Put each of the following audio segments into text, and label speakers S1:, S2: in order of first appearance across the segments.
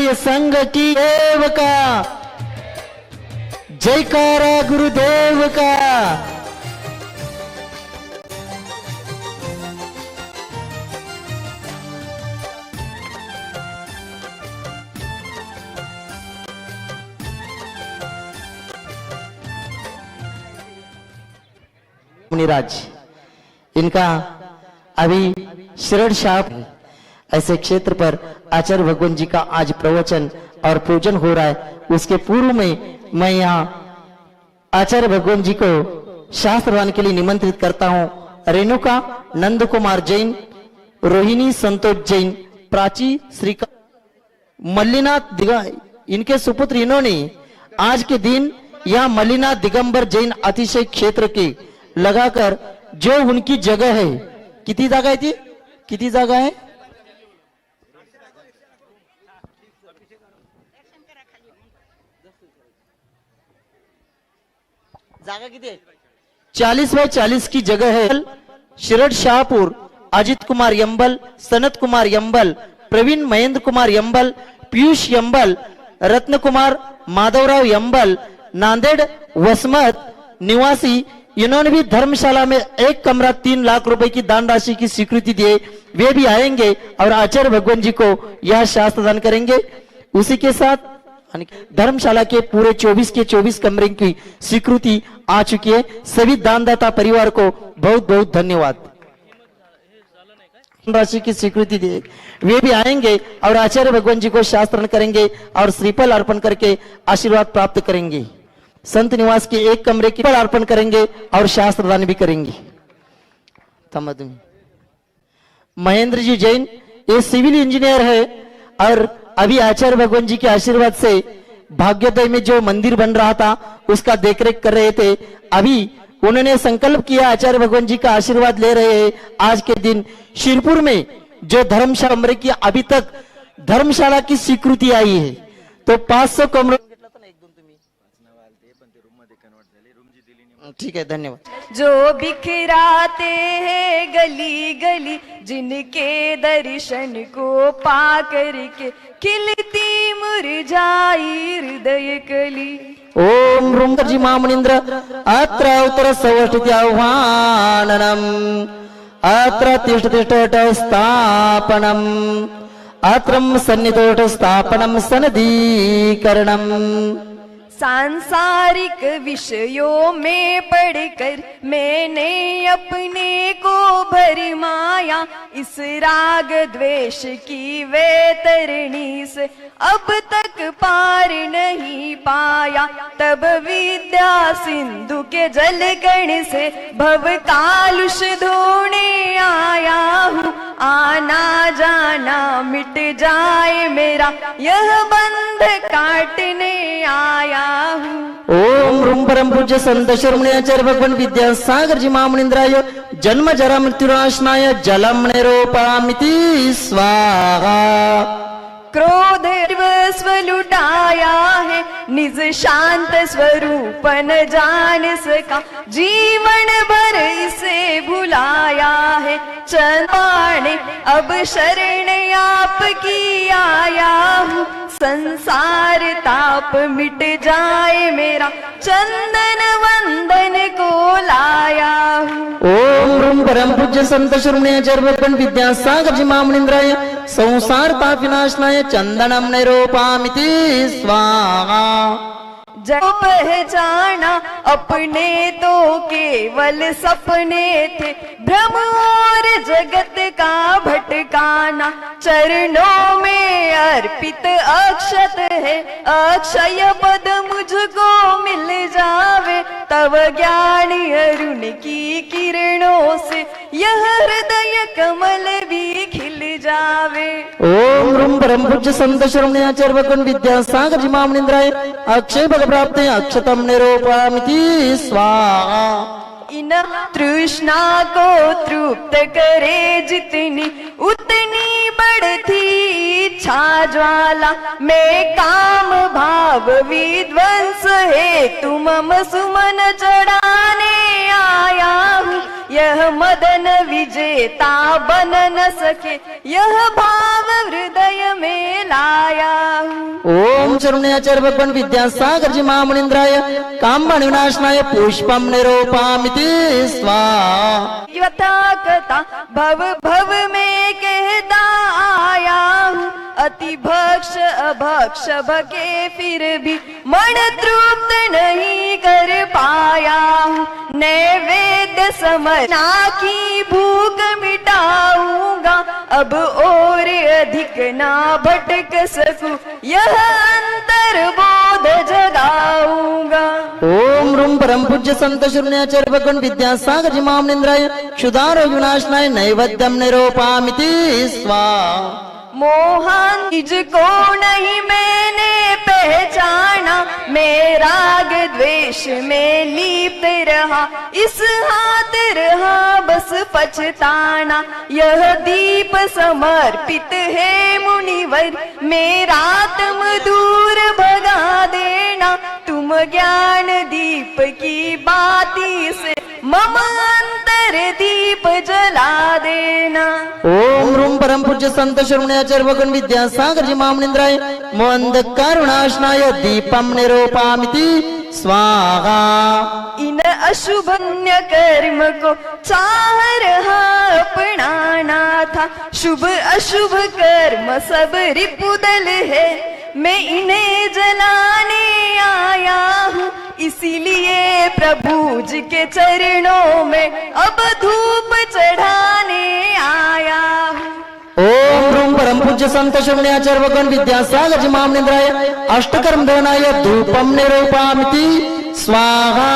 S1: आर्य संघ की देव का जयकारा गुरुदेव का। मुनिराज इनका अभी शरण शाह ऐसे क्षेत्र पर आचार्य भगवान जी का आज प्रवचन और पूजन हो रहा है। उसके पूर्व में मैं यहाँ आचार्य भगवान जी को शास्त्रवान के लिए निमंत्रित करता हूँ। रेणुका नंद कुमार जैन, रोहिणी संतोष जैन, प्राची श्रीका मल्लीनाथ इनके सुपुत्र इन्होंने आज के दिन यह मल्लीनाथ दिगंबर जैन अतिशय क्षेत्र के लगाकर जो उनकी जगह है, कितनी जागा है थी, कितनी जागा है, जागा कितनी है, 40 बाय 40 की जगह है। शिरड शाहपुर अजित कुमार यंबल, सनत कुमार यंबल, प्रवीण महेंद्र कुमार यंबल, पीयूष यंबल, रत्न कुमार माधवराव यंबल, नांदेड़ वसमत निवासी, इन्होंने भी धर्मशाला में एक कमरा 3 लाख रुपए की दान राशि की स्वीकृति दी। वे भी आएंगे और आचार्य भगवान जी को यह शास्त्र दान करेंगे। उसी के साथ धर्मशाला के पूरे 24 के 24 कमरे की स्वीकृति आ चुकी है। सभी दानदाता परिवार को बहुत बहुत धन्यवाद। राशि की स्वीकृति दी, वे भी आएंगे और आचार्य भगवान जी को शास्त्र करेंगे और श्रीफल अर्पण करके आशीर्वाद प्राप्त करेंगे। संत निवास के एक कमरे की अर्पण करेंगे और शास्त्र दान भी करेंगे। महेंद्र जी जैन ये सिविल इंजीनियर है और अभी आचार्य भगवान जी के आशीर्वाद से भाग्योदय में जो मंदिर बन रहा था उसका देखरेख कर रहे थे। अभी उन्होंने संकल्प किया, आचार्य भगवान जी का आशीर्वाद ले रहे हैं। आज के दिन शिरपुर में जो धर्मशाला कमरे की अभी तक धर्मशाला की स्वीकृति आई है, तो 500 कमरे, ठीक है, धन्यवाद।
S2: जो बिखराते हैं गली गली, जिनके दर्शन को पा करके खिलती मुरझाई हृदय कली।
S1: ओम ह्रूंकर्जी महामुनीन्द्र अत्र उत्तर सवष्टिति आह्वाननम् अत्र तिष्ठ तिष्ठ स्थापनम् अत्रम सन्निधोष स्थापनम् सनदीकरणम्।
S2: सांसारिक विषयों में पढ़कर मैंने अपने को भरी माया, इस राग द्वेष की वैतरणी से अब तक पार नहीं पाया। तब विद्या सिंधु के जल कण से भव कालुष धोने आया हूँ। आना जाना मिट जाए मेरा, यह बंध काटने आया हूँ।
S1: ओम ह्रूं परम पूज्य संत शिरोमणि भगवान विद्यासागर जी महामुनीन्द्राय जन्म जरा मृत्युनाशनाय जलम निरूपयामिति स्वाहा।
S2: क्रोध स्वलुटाया है निज शांत स्वरूप न जान सका, जीवन भर इसे भुलाया है। चंपाने अब शरण आपकी आया हूँ, संसार ताप मिट जाए मेरा, चंदन वंदन को लाया हूँ।
S1: ओम ह्रूं परम पूज्य संत शिरोमणि भगवान विद्यासागर जी महामुनीन्द्राय संसार ताप विनाशनाय चंदनम निरूपयामिति स्वाहा।
S2: जो पहचाना अपने तो केवल सपने थे, भ्रम और जगत का भटकाना। चरणों में अर्पित अक्षत है, अक्षय पद मुझको मिल जावे। तब ज्ञान अरुण की किरणों से यह हृदय कमल भी खिल जावे।
S1: ओम ह्रूं परम पूज्य संत शिरोमणि भगवान विद्यासागर जी महामुनीन्द्राय अक्षय भग प्राप्त अक्षतम निरूपयामिति स्वाहा।
S2: इन तृष्णा को तृप्त करे जितनी, उतनी बढ़ती इच्छा ज्वाला। मैं काम भाव विध्वंस है तुम सुमन चढ़ाने आया हूँ। यह मदन विजेता बन न सके, यह भाव हृदय में लाया हूँ।
S1: ओम चरुण्याचार्य भगवान विद्यासागर जी महामुनीन्द्राय कामबाण विनाशनाय पुष्पम निरूपामिति स्वाहा।
S2: यथा कथा भव भव में कहता आया हूँ, अति भक्ष अभक्ष भके फिर भी मन तृप्त नहीं कर पाया हूँ। नैवेद्य समर्पणा की भूख मिटाऊंगा, अब और अधिक ना भटक सकूं, यह अंतर बोध जगाऊंगा।
S1: ओम रूम परम पूज्य संत शून्याचार्य भगवान विद्यासागर जी महामुनीन्द्राय क्षुधारोग विनाशनाय नैवेद्यम निरूपामिति स्वाहा।
S2: मोहन तुझको नहीं मैंने पहचाना, मैं राग द्वेष में लिप्त रहा, इस हाथ रहा बस पछताना। यह दीप समर्पित है मुनिवर, मेरा तुम दूर भगा देना, तुम ज्ञान दीप की बाती से मम अंतर दीप जला देना।
S1: ओम रूम परम पूज्य संत शून्याचार्य भगवान विद्यासागर जी महामुनीन्द्राय मोहंधकार विनाशनाय दीपम निरूपामिति स्वाहा।
S2: इन अशुभ पुण्य कर्म को चाह रहा अपनाना था, शुभ अशुभ कर्म सब रिपुदल है, मैं इन्हें जलाने आया हूँ, इसीलिए प्रभु जी के चरणों में अब धूप चढ़ाने आया हूँ।
S1: ओम रूम परम पूज्य संत शून्याचार्य भगवान विद्यासागर जी महामुनीन्द्राय अष्टकर्म धनाय धूपम निरूपामिति स्वाहा।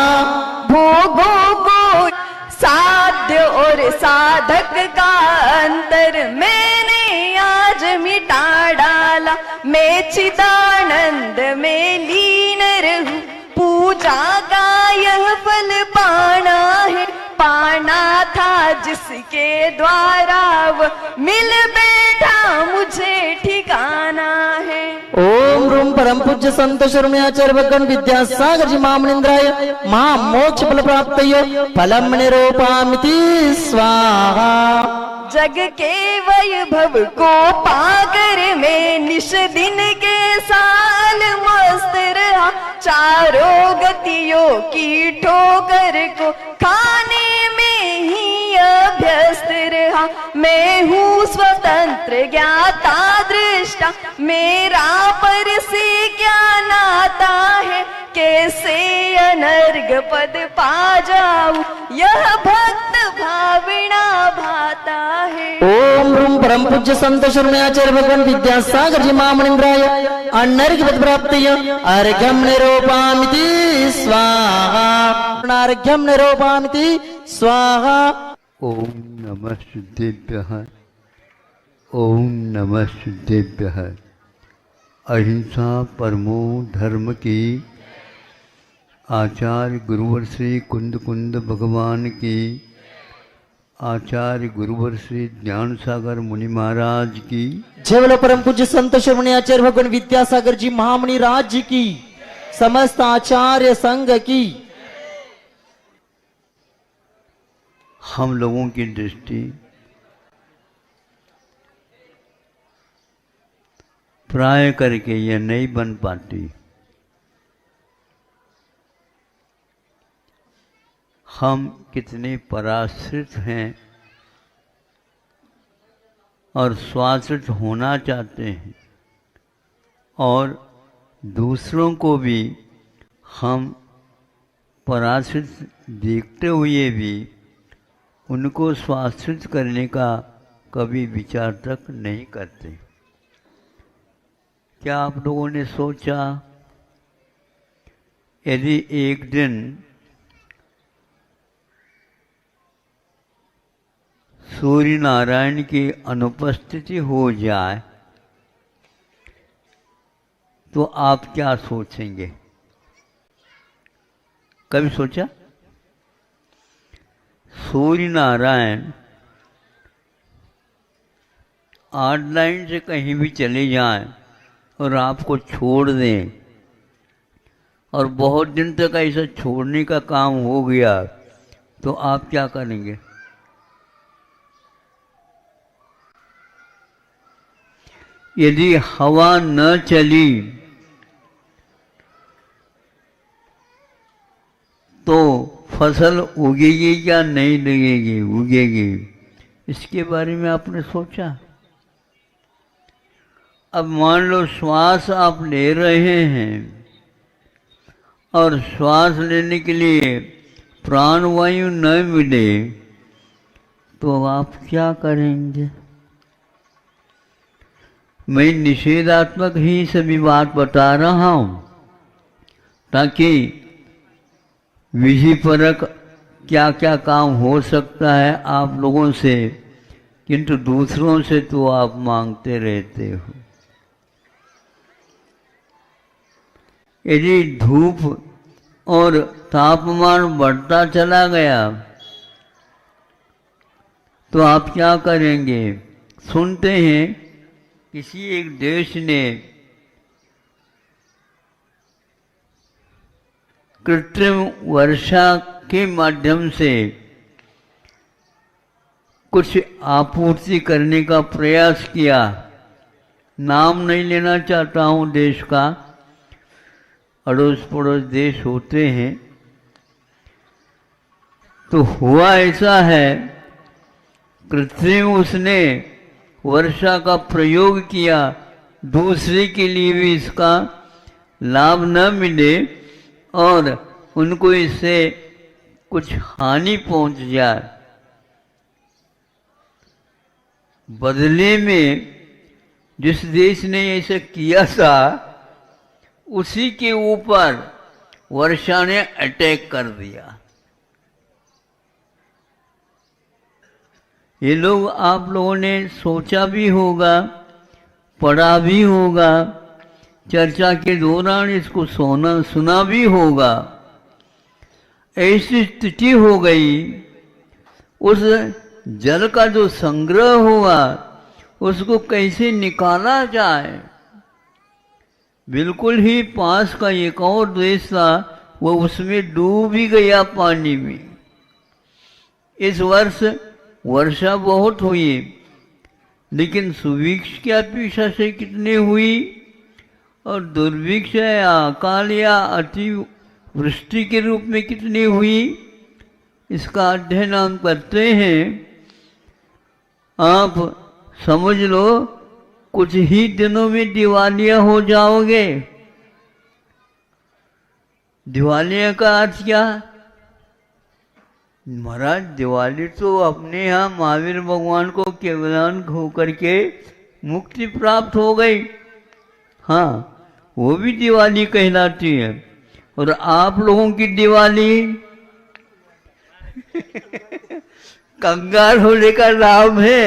S2: भोगों को साध्य और साधक का अंतर मैंने आज मिटा डाला, मैं चिदानंद में लीन रहूं, पूजा का यह फल पाना है, पाना था जिसके द्वारा वह मिल बैठा मुझे ठिकाना है।
S1: ओम रूम परम पूज्य संत शून्याचार्य भगवान विद्यासागर जी महामुनीन्द्राय महामोक्ष फल प्राप्तये फलम निरूपामिति स्वाहा।
S2: जग के वैभव को पाकर मैं निश दिन के साल मस्त रहा, चारों गतियों की ठोकर को खाने में ही अभ्यस्त रहा। मैं हूँ स्वतंत्र ज्ञाता दृष्टा, मेरा पर से क्या नाता है, कैसे अनर्घ पद पा जाऊं, यह भक्त भावना भाता है।
S1: ओम रूम परम पूज्य संत शून्याचार्य भगवान विद्यासागर जी महामुनीन्द्राय अनर्घ पद प्राप्तये अर्घ्यम निरूपामिति स्वाहा। अर्घ्यम निरूपामिति स्वाहा।
S3: ओम नमः शुद्धेभ्यः, ओम नमः शुद्धेभ्यः। अहिंसा परमो धर्म की आचार्य गुरुवर श्री कुंद कुंद भगवान की, आचार्य गुरुवर श्री ज्ञान सागर मुनि महाराज की
S1: जय बोलो परम पूज्य संत शून्याचार्य भगवान विद्यासागर जी महामुनि राज जी की, समस्त आचार्य संघ की।
S3: हम लोगों की दृष्टि प्राय करके यह नहीं बन पाती। हम कितने पराश्रित हैं और स्वाश्रित होना चाहते हैं, और दूसरों को भी हम पराश्रित देखते हुए भी उनको स्वाश्रित करने का कभी विचार तक नहीं करते। क्या आप लोगों ने सोचा, यदि एक दिन सूर्य नारायण की अनुपस्थिति हो जाए तो आप क्या सोचेंगे? कभी सोचा? सूर्य नारायण 8 लाइन से कहीं भी चले जाएं और आपको छोड़ दें, और बहुत दिन तक ऐसा छोड़ने का काम हो गया, तो आप क्या करेंगे? यदि हवा न चली तो फसल उगेगी या नहीं लगेगी? उगेगी। इसके बारे में आपने सोचा? अब मान लो श्वास आप ले रहे हैं और श्वास लेने के लिए प्राणवायु न मिले तो आप क्या करेंगे? मैं निषेधात्मक ही सभी बात बता रहा हूं ताकि विधिपरक क्या क्या काम हो सकता है आप लोगों से, किंतु दूसरों से तो आप मांगते रहते हो। यदि धूप और तापमान बढ़ता चला गया तो आप क्या करेंगे? सुनते हैं किसी एक देश ने कृत्रिम वर्षा के माध्यम से कुछ आपूर्ति करने का प्रयास किया। नाम नहीं लेना चाहता हूं देश का, अड़ोस पड़ोस देश होते हैं। तो हुआ ऐसा है, कृत्रिम उसने वर्षा का प्रयोग किया, दूसरे के लिए भी इसका लाभ न मिले और उनको इससे कुछ हानि पहुंच जाए। बदले में जिस देश ने ऐसा किया था उसी के ऊपर वर्षा ने अटैक कर दिया। ये लोग आप लोगों ने सोचा भी होगा, पढ़ा भी होगा, चर्चा के दौरान इसको सुना भी होगा। ऐसी स्थिति हो गई, उस जल का जो संग्रह हुआ उसको कैसे निकाला जाए। बिल्कुल ही पास का एक और देश था, वो उसमें डूब ही गया पानी में। इस वर्ष वर्षा बहुत हुई, लेकिन सुभिक्ष की अपेक्षा से कितनी हुई और दुर्भिक्ष या अकाल या अति वृष्टि के रूप में कितनी हुई, इसका अध्ययन हम करते हैं। आप समझ लो कुछ ही दिनों में दिवालिया हो जाओगे। दिवालिया का अर्थ क्या? महाराज दिवाली तो अपने यहाँ महावीर भगवान को केवलान होकर के मुक्ति प्राप्त हो गई। हाँ, वो भी दिवाली कहलाती है। और आप लोगों की दिवाली कंगाल होने का नाम है,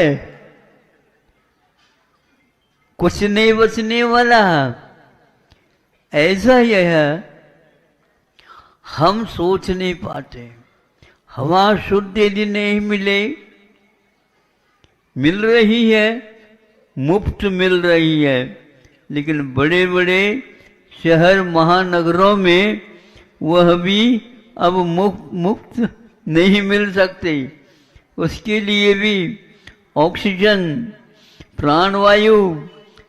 S3: कुछ नहीं बचने वाला। ऐसा ही है, हम सोच नहीं पाते। हवा शुद्ध यदि नहीं मिल रही है, मुफ्त मिल रही है, लेकिन बड़े बड़े शहर महानगरों में वह भी अब मुफ्त नहीं मिल सकते। उसके लिए भी ऑक्सीजन, प्राणवायु,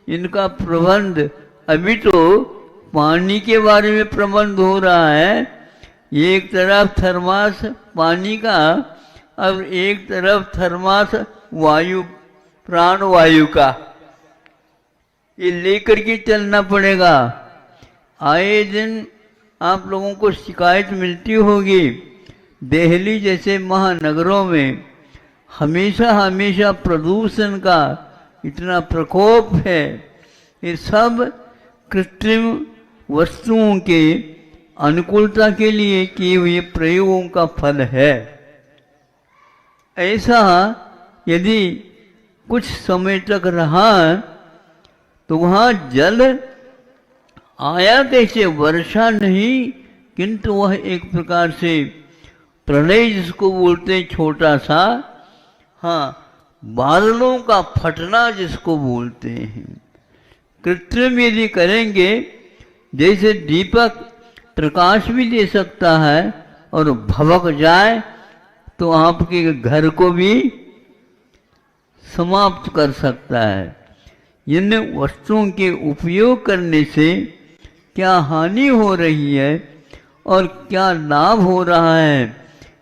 S3: इनका प्रबंध, अभी तो पानी के बारे में प्रबंध हो रहा है। एक तरफ थर्मास पानी का, अब एक तरफ थर्मास वायु, प्राणवायु का, ये लेकर के चलना पड़ेगा। आए दिन आप लोगों को शिकायत मिलती होगी, दिल्ली जैसे महानगरों में हमेशा प्रदूषण का इतना प्रकोप है। ये सब कृत्रिम वस्तुओं के अनुकूलता के लिए किए हुए प्रयोगों का फल है। ऐसा यदि कुछ समय तक रहा तो वहाँ जल आया कैसे? वर्षा नहीं, किंतु वह एक प्रकार से प्रलय जिसको बोलते हैं, छोटा सा, हाँ, बादलों का फटना जिसको बोलते हैं। कृत्रिम यदि करेंगे, जैसे दीपक प्रकाश भी दे सकता है और भभक जाए तो आपके घर को भी समाप्त कर सकता है। इन वस्तुओं के उपयोग करने से क्या हानि हो रही है और क्या लाभ हो रहा है,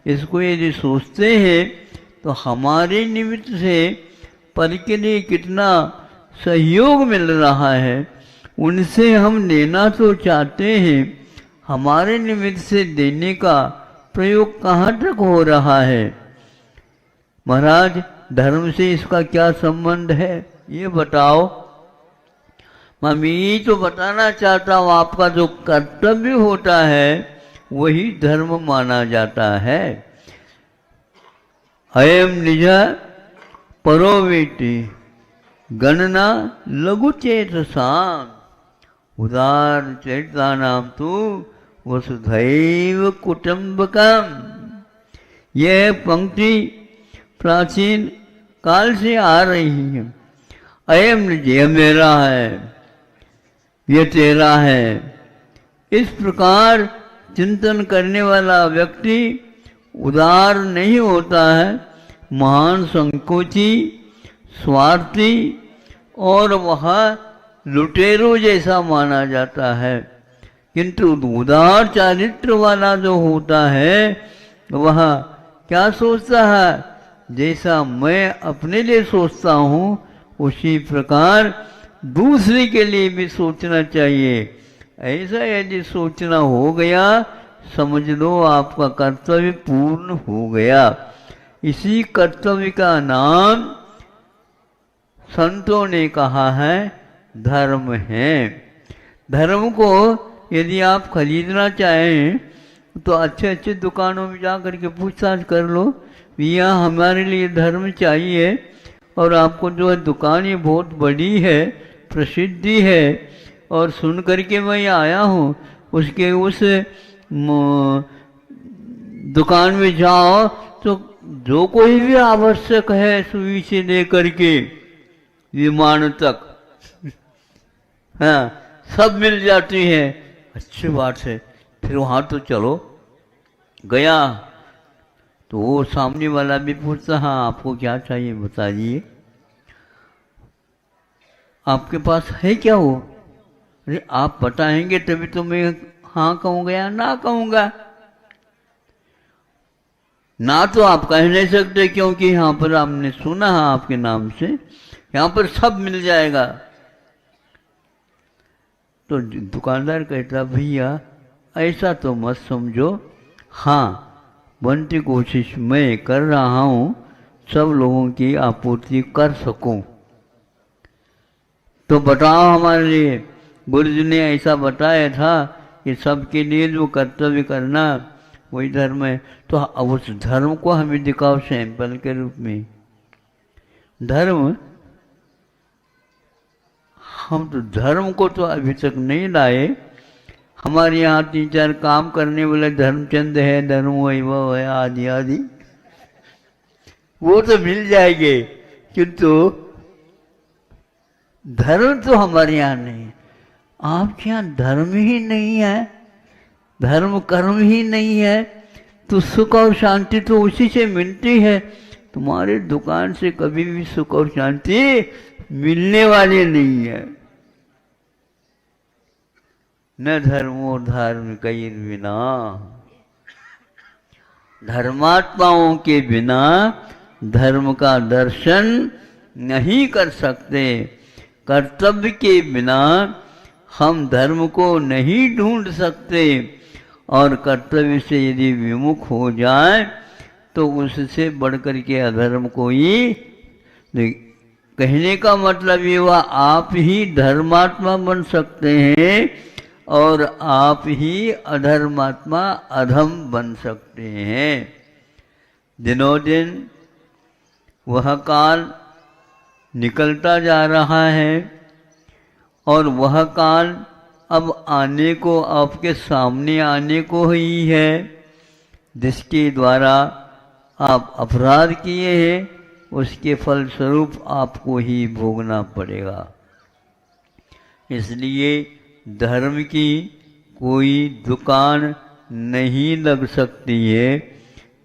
S3: इसको यदि सोचते हैं तो हमारे निमित्त से पर के लिए कितना सहयोग मिल रहा है। उनसे हम लेना तो चाहते हैं, हमारे निमित्त से देने का प्रयोग कहाँ तक हो रहा है। महाराज, धर्म से इसका क्या संबंध है ये बताओ। मैं ये तो बताना चाहता हूँ, आपका जो कर्तव्य होता है वही धर्म माना जाता है। अयम निज परोवेति गणना लघु चेतसाम उदार चैतानाम तो वसुधैव कुटुंबकम। यह पंक्ति प्राचीन काल से आ रही है। अयम निज, यह मेरा है, यह तेरा है। इस प्रकार चिंतन करने वाला व्यक्ति उदार नहीं होता है, महान संकोची, स्वार्थी और वह लुटेरों जैसा माना जाता है। किंतु उदार चारित्र वाला जो होता है वह क्या सोचता है, जैसा मैं अपने लिए सोचता हूँ उसी प्रकार दूसरे के लिए भी सोचना चाहिए। ऐसा यदि सोचना हो गया, समझ लो आपका कर्तव्य पूर्ण हो गया। इसी कर्तव्य का नाम संतों ने कहा है धर्म है। धर्म को यदि आप खरीदना चाहें तो अच्छे अच्छे दुकानों में जा करके पूछताछ कर लो, भैया हमारे लिए धर्म चाहिए। और आपको जो है दुकान ये बहुत बड़ी है, प्रसिद्धि है, और सुन करके मैं आया हूँ, उसके उस दुकान में जाओ तो जो कोई भी आवश्यक है सुई से लेकर के विमान तक हाँ सब मिल जाती है। अच्छी बात है, फिर वहाँ तो चलो। गया तो वो सामने वाला भी पूछता, हाँ आपको क्या चाहिए बताइए, आपके पास है क्या वो। अरे आप बताएंगे तभी तो मैं हाँ कहूँगा या ना कहूँगा। ना तो आप कह नहीं सकते क्योंकि यहाँ पर आपने सुना है आपके नाम से, यहाँ पर सब मिल जाएगा। तो दुकानदार कहता, भैया ऐसा तो मत समझो, हाँ बनती कोशिश मैं कर रहा हूँ सब लोगों की आपूर्ति कर सकूं। तो बताओ हमारे लिए, गुरु जी ने ऐसा बताया था कि सबके लिए जो कर्तव्य करना वही धर्म है। तो अब उस धर्म को हमें दिखाओ सैंपल के रूप में। धर्म, हम तो धर्म को तो अभी तक नहीं लाए। हमारे यहाँ 3-4 काम करने वाले धर्मचंद है, धर्म वैभव है, आदि आदि, वो तो मिल जाएंगे, किंतु धर्म तो हमारे यहाँ नहीं। आपके यहाँ धर्म ही नहीं है, धर्म कर्म ही नहीं है, तो सुख और शांति तो उसी से मिलती है। तुम्हारे दुकान से कभी भी सुख और शांति मिलने वाली नहीं है। न धर्मो धार्मिकैर बिना, धर्मात्माओं के बिना धर्म का दर्शन नहीं कर सकते। कर्तव्य के बिना हम धर्म को नहीं ढूंढ सकते, और कर्तव्य से यदि विमुख हो जाए तो उससे बढ़कर के अधर्म कोई। कहने का मतलब ये हुआ, आप ही धर्मात्मा बन सकते हैं और आप ही अधर्मात्मा अधम बन सकते हैं। दिनों दिन वह काल निकलता जा रहा है और वह काल अब आने को, आपके सामने आने को ही है, जिसके द्वारा आप अपराध किए हैं उसके फलस्वरूप आपको ही भोगना पड़ेगा। इसलिए धर्म की कोई दुकान नहीं लग सकती है।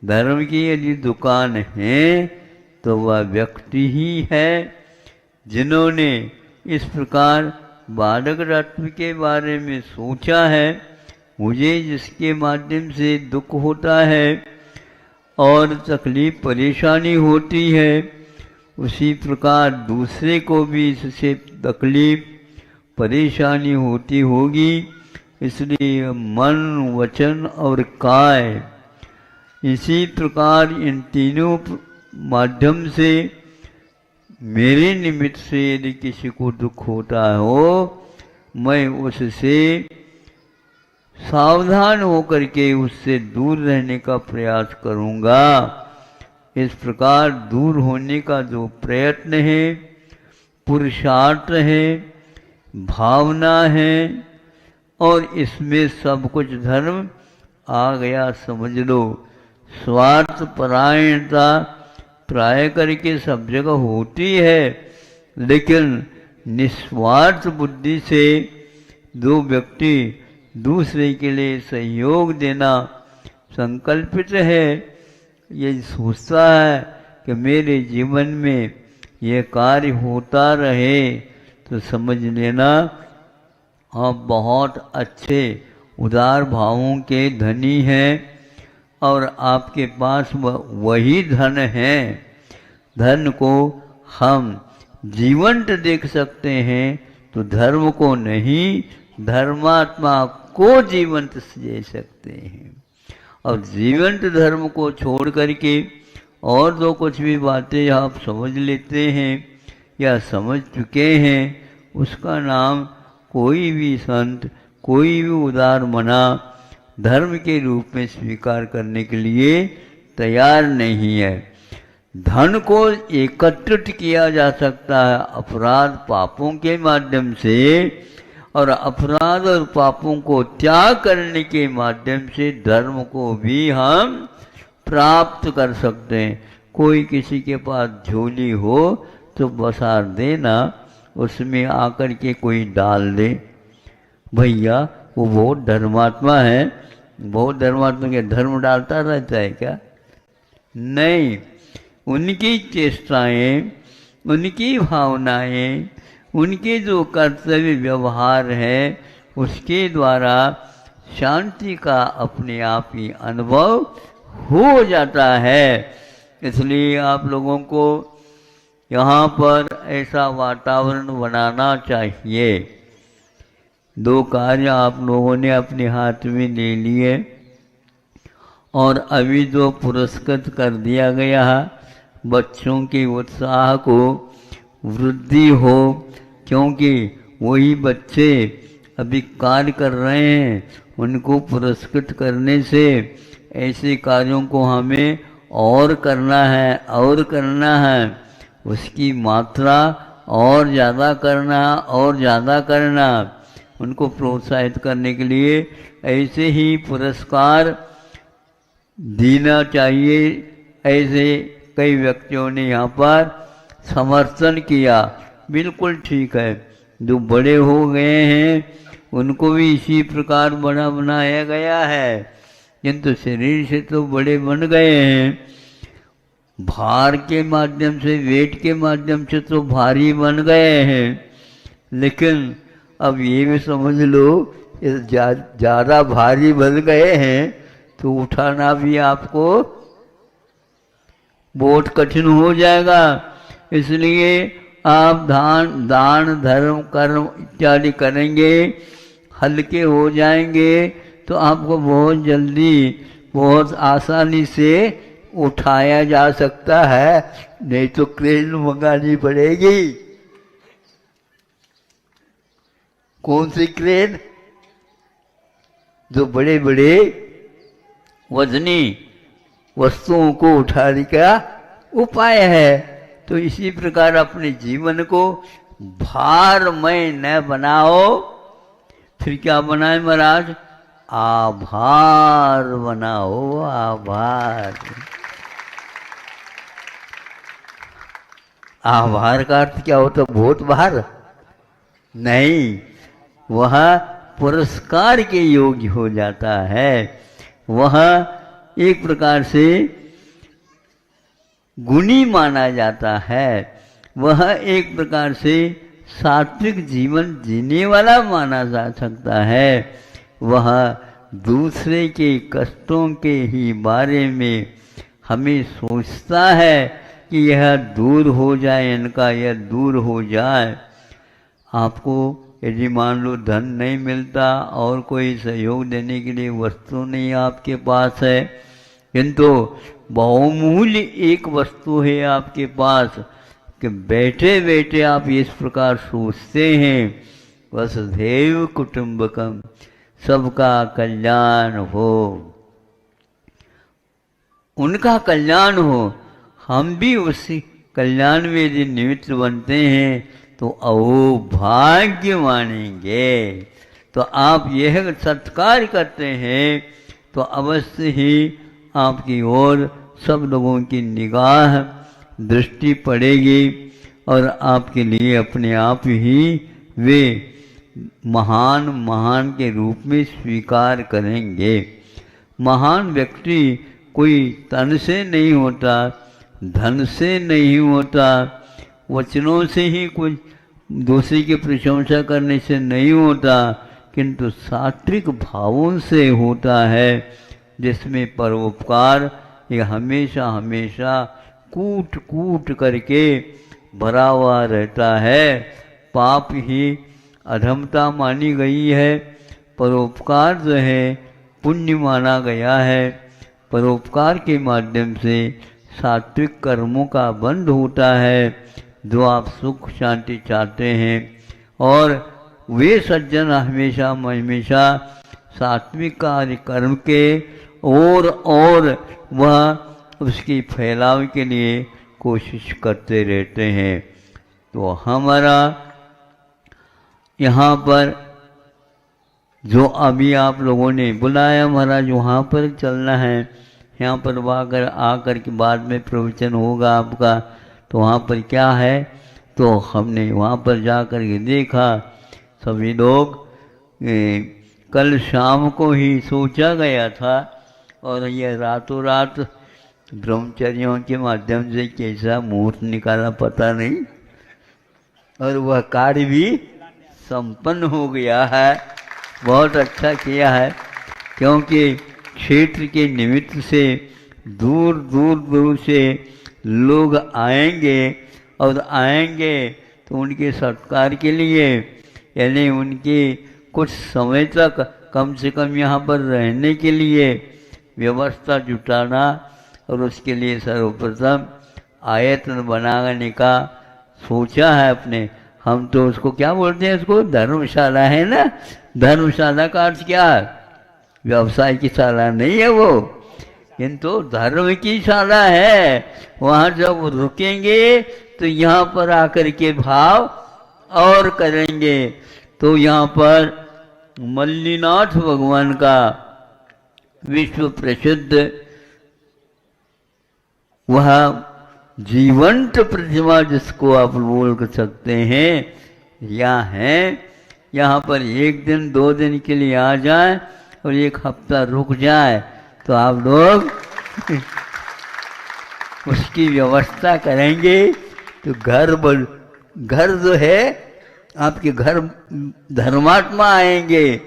S3: धर्म की यदि दुकान है तो वह व्यक्ति ही है जिन्होंने इस प्रकार बालक रत्न के बारे में सोचा है। मुझे जिसके माध्यम से दुख होता है और तकलीफ परेशानी होती है, उसी प्रकार दूसरे को भी इससे तकलीफ परेशानी होती होगी। इसलिए मन, वचन और काय, इसी प्रकार इन तीनों माध्यम से मेरे निमित्त से यदि किसी को दुख होता हो, मैं उससे सावधान होकर के उससे दूर रहने का प्रयास करूंगा। इस प्रकार दूर होने का जो प्रयत्न है, पुरुषार्थ है, भावना है, और इसमें सब कुछ धर्म आ गया समझ लो। स्वार्थ परायणता प्राय करके सब जगह होती है, लेकिन निस्वार्थ बुद्धि से जो व्यक्ति दूसरे के लिए सहयोग देना संकल्पित है, ये सोचता है कि मेरे जीवन में ये कार्य होता रहे, तो समझ लेना आप बहुत अच्छे उदार भावों के धनी हैं और आपके पास वही धन है। धन को हम जीवंत देख सकते हैं तो धर्म को नहीं, धर्मात्मा को जीवंत दे सकते हैं। और जीवंत धर्म को छोड़ करके और जो कुछ भी बातें आप समझ लेते हैं या समझ चुके हैं, उसका नाम कोई भी संत, कोई भी उदार मना धर्म के रूप में स्वीकार करने के लिए तैयार नहीं है। धन को एकत्रित किया जा सकता है अपराध पापों के माध्यम से, और अपराध और पापों को त्याग करने के माध्यम से धर्म को भी हम प्राप्त कर सकते हैं। कोई किसी के पास झोली हो तो बसार देना, उसमें आकर के कोई डाल दे, भैया वो बहुत धर्मात्मा है। बहुत धर्मात्मा के धर्म डालता रहता है क्या? नहीं, उनकी चेष्टाएं, उनकी भावनाएं, उनके जो कर्तव्य व्यवहार है, उसके द्वारा शांति का अपने आप ही अनुभव हो जाता है। इसलिए आप लोगों को यहाँ पर ऐसा वातावरण बनाना चाहिए। दो कार्य आप लोगों ने अपने हाथ में ले लिए और अभी जो पुरस्कृत कर दिया गया है, बच्चों के उत्साह को वृद्धि हो, क्योंकि वही बच्चे अभी कार्य कर रहे हैं, उनको पुरस्कृत करने से ऐसे कार्यों को हमें और करना है और करना है, उसकी मात्रा और ज़्यादा करना और ज़्यादा करना, उनको प्रोत्साहित करने के लिए ऐसे ही पुरस्कार देना चाहिए। ऐसे कई व्यक्तियों ने यहाँ पर समर्थन किया, बिल्कुल ठीक है। जो बड़े हो गए हैं उनको भी इसी प्रकार बड़ा बनाया गया है, किंतु शरीर से तो बड़े बन गए हैं, भार के माध्यम से, वेट के माध्यम से तो भारी बन गए हैं। लेकिन अब ये भी समझ लो, ज़्यादा भारी बन गए हैं तो उठाना भी आपको बहुत कठिन हो जाएगा। इसलिए आप दान धर्म कर्म इत्यादि करेंगे, हल्के हो जाएंगे तो आपको बहुत जल्दी, बहुत आसानी से उठाया जा सकता है, नहीं तो क्रेन मंगानी पड़ेगी। कौन सी क्रेन? जो बड़े बड़े वजनी वस्तुओं को उठाने का उपाय है। तो इसी प्रकार अपने जीवन को भारमय न बनाओ, फिर क्या बनाए महाराज? आभार बनाओ, आभार। आभार का अर्थ क्या होता? बहुत भार नहीं, वह पुरस्कार के योग्य हो जाता है। वह एक प्रकार से गुणी माना जाता है, वह एक प्रकार से सात्विक जीवन जीने वाला माना जा सकता है, वह दूसरे के कष्टों के ही बारे में हमें सोचता है कि यह दूर हो जाए, इनका यह दूर हो जाए। आपको यदि मान लो धन नहीं मिलता और कोई सहयोग देने के लिए वस्तु नहीं आपके पास है, किंतु बहुमूल्य एक वस्तु है आपके पास कि बैठे बैठे आप इस प्रकार सोचते हैं, वसुधैव कुटुंबकम, सबका कल्याण हो, उनका कल्याण हो, हम भी उसी कल्याण में यदि निमित्त बनते हैं तो अहोभाग्य मानेंगे। तो आप यह सत्कार करते हैं तो अवश्य ही आपकी ओर सब लोगों की निगाह दृष्टि पड़ेगी और आपके लिए अपने आप ही वे महान के रूप में स्वीकार करेंगे। महान व्यक्ति कोई तन से नहीं होता, धन से नहीं होता, वचनों से ही कुछ दूसरे की प्रशंसा करने से नहीं होता, किंतु सात्विक भावों से होता है, जिसमें परोपकार ये हमेशा हमेशा कूट कूट करके भरा हुआ रहता है। पाप ही अधमता मानी गई है, परोपकार जो है पुण्य माना गया है। परोपकार के माध्यम से सात्विक कर्मों का बंध होता है, जो आप सुख शांति चाहते हैं, और वे सज्जन हमेशा हमेशा सात्विक कार्य कर्म के और वह उसकी फैलाव के लिए कोशिश करते रहते हैं। तो हमारा यहाँ पर जो अभी आप लोगों ने बुलाया महाराज, वहाँ पर चलना है, यहाँ पर आकर के बाद में प्रवचन होगा आपका। तो वहाँ पर क्या है, तो हमने वहाँ पर जा कर के देखा, सभी लोग कल शाम को ही सोचा गया था और यह रातों रात ब्रह्मचर्यों के माध्यम से कैसा मुहूर्त निकाला पता नहीं, और वह कार्य भी संपन्न हो गया है। बहुत अच्छा किया है, क्योंकि क्षेत्र के निमित्त से दूर दूर से लोग आएंगे, और आएंगे तो उनके सत्कार के लिए, यानी उनके कुछ समय तक कम से कम यहाँ पर रहने के लिए व्यवस्था जुटाना, और उसके लिए सर्वप्रथम आयतन बनाने का सोचा है अपने। हम तो उसको क्या बोलते हैं, उसको धर्मशाला है ना। धर्मशाला का अर्थ क्या है, व्यवसाय की शाला नहीं है वो, किंतु धर्म की शाला है। वहाँ जब रुकेंगे तो यहाँ पर आकर के भाव और करेंगे। तो यहाँ पर मल्लीनाथ भगवान का विश्व प्रसिद्ध वह जीवंत प्रतिमा, जिसको आप बोल सकते हैं, यहाँ है। यहाँ पर एक दिन 2 दिन के लिए आ जाए और 1 हफ्ता रुक जाए तो आप लोग उसकी व्यवस्था करेंगे। तो घर जो है आपके घर धर्मात्मा आएंगे,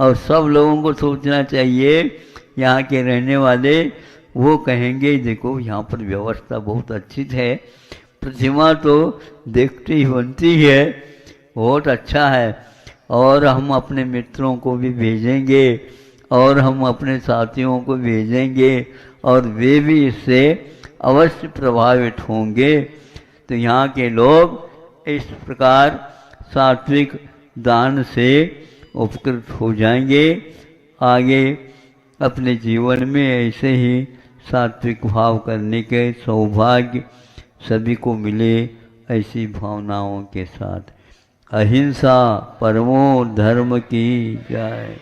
S3: और सब लोगों को सोचना चाहिए, यहाँ के रहने वाले वो कहेंगे देखो यहाँ पर व्यवस्था बहुत अच्छी है, प्रतिमा तो देखते ही बनती है, बहुत अच्छा है। और हम अपने मित्रों को भी भेजेंगे और हम अपने साथियों को भेजेंगे, और वे भी इससे अवश्य प्रभावित होंगे। तो यहाँ के लोग इस प्रकार सात्विक दान से उपकृत हो जाएंगे। आगे अपने जीवन में ऐसे ही सात्विक भाव करने के सौभाग्य सभी को मिले, ऐसी भावनाओं के साथ। अहिंसा परमो धर्म की जय।